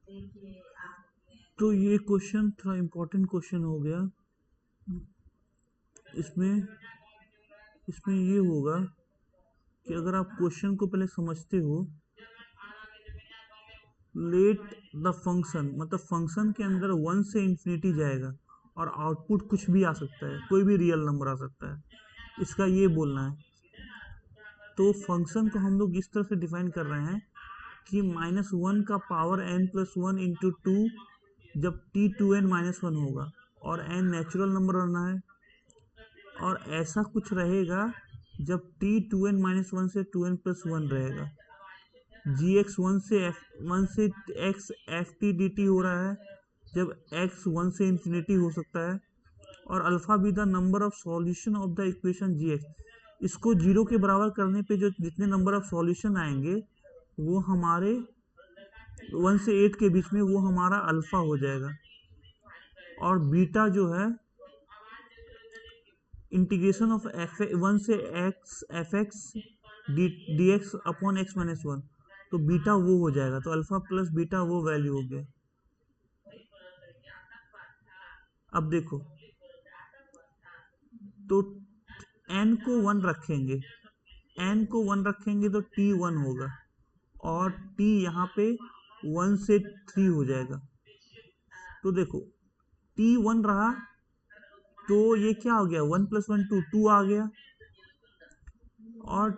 तो ये क्वेश्चन थोड़ा इम्पोर्टेंट क्वेश्चन हो गया। इसमें इसमें ये होगा कि अगर आप क्वेश्चन को पहले समझते हो, लेट द फंक्शन, मतलब फंक्शन के अंदर 1 से इंफिनिटी जाएगा और आउटपुट कुछ भी आ सकता है, कोई भी रियल नंबर आ सकता है, इसका ये बोलना है। तो फंक्शन को हम लोग इस तरह से डिफाइन कर रहे हैं कि -1 का पावर n+1 इंटू 2 जब t2n -1 होगा, और n नेचुरल नंबर रहना है, और ऐसा कुछ रहेगा जब t2n -1 से 2n+1 रहेगा। gx 1 से x ft dt हो रहा है जब x 1 से इंफिनिटी हो सकता है, और alpha be the number of solution of the equation gx। इसको 0 के बराबर करने पे जो जितने नंबर ऑफ सॉल्यूशन आएंगे वो हमारे 1 से 8 के बीच में वो हमारा अल्फा हो जाएगा, और बीटा जो है इंटीग्रेशन ऑफ 1 से x F x D x upon x - 1, तो बीटा वो हो जाएगा। तो अल्फा प्लस बीटा वो वैल्यू हो गया। अब देखो, तो n को 1 रखेंगे, n को 1 रखेंगे तो t 1 होगा, और t यहाँ पे 1 से 3 हो जाएगा। तो देखो t 1 रहा तो ये क्या हो गया, 1 + 1 2 आ गया, और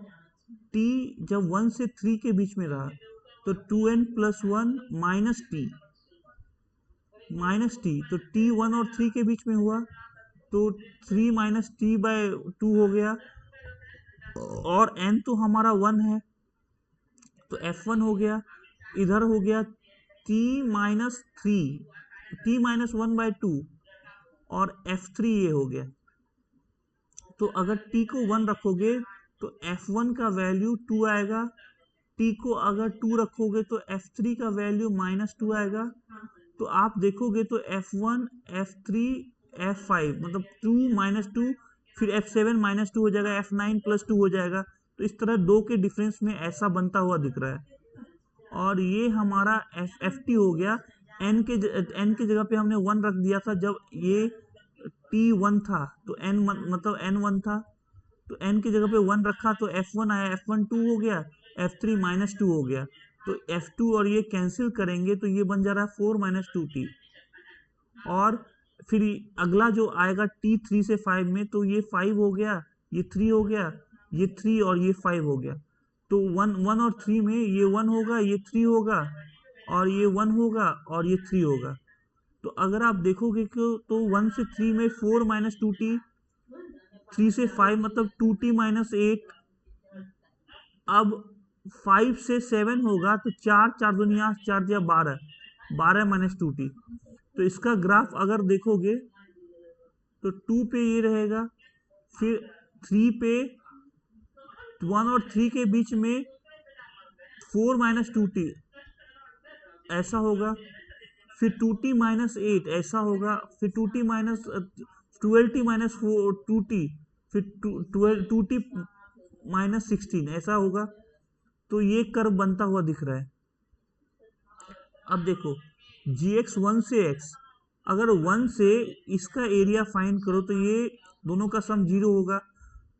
t जब 1 से 3 के बीच में रहा तो 2n + 1 -t, तो t 1 और 3 के बीच में हुआ तो 3 - t/2 हो गया, और n तो हमारा 1 है तो f1 हो गया। इधर हो गया t - 3, t - 1/2, और f3 ये हो गया। तो अगर t को 1 रखोगे तो f1 का वैल्यू 2 आएगा, t को अगर 2 रखोगे तो f3 का वैल्यू -2 आएगा। तो आप देखोगे तो f1 f3 f5 मतलब 2 - 2, फिर f7 -2 हो जाएगा, f9 +2 हो जाएगा। तो इस तरह 2 के डिफरेंस में ऐसा बनता हुआ दिख रहा है, और ये हमारा ft हो गया। n के जगह पे हमने 1 रख दिया था जब ये t1 था, तो n मतलब n1 था, तो n की जगह पे 1 रखा तो f1 आया, f1 2 हो गया, f3 -2 हो गया। तो f2 और ये कैंसिल करेंगे तो ये बन जा रहा है 4 - 2t, और फिर अगला जो आएगा t 3 से 5 में, तो ये 5 हो गया, ये 3 हो गया, ये 3 और ये 5 हो गया। तो 1 और 3 में ये 1 होगा, ये 3 होगा, और ये 1 होगा, और ये 3 होगा। तो अगर आप देखोगे कि तो 1 से 3 में 4 - 2t, 3 से 5 मतलब 2t - 8, अब 5 से 7 होगा तो 4 4 दुनिया 4 दिया 12, 12 - 2t। तो इसका ग्राफ अगर देखोगे तो 2 पे ये रहेगा, फिर 3 पे 1 और 3 के बीच में 4 - 2t ऐसा होगा, फिर 2t - 8 ऐसा होगा, फिर 2t 12t - 2t, फिर 2t -16 ऐसा होगा। तो ये कर्व बनता हुआ दिख रहा है। अब देखो gx 1 से x, अगर 1 से इसका एरिया फाइंड करो तो ये दोनों का सम 0 होगा।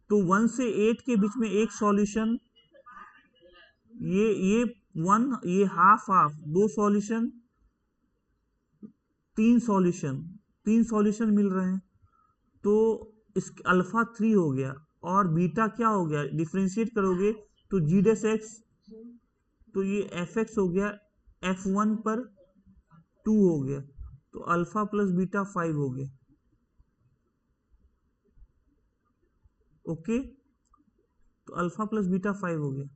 तो 1 से 8 के बीच में एक सॉल्यूशन, ये 1, ये हाफ हाफ, 2 सॉल्यूशन, 3 सॉल्यूशन मिल रहे हैं। तो इस अल्फा 3 हो गया, और बीटा क्या हो गया, डिफ्रेंशिएट करोगे तो g'(x), तो ये f(x) हो गया, f1 पर 2 हो गया, तो अल्फा प्लस बीटा 5 हो गया। ओके, तो अल्फा प्लस बीटा 5 हो गया।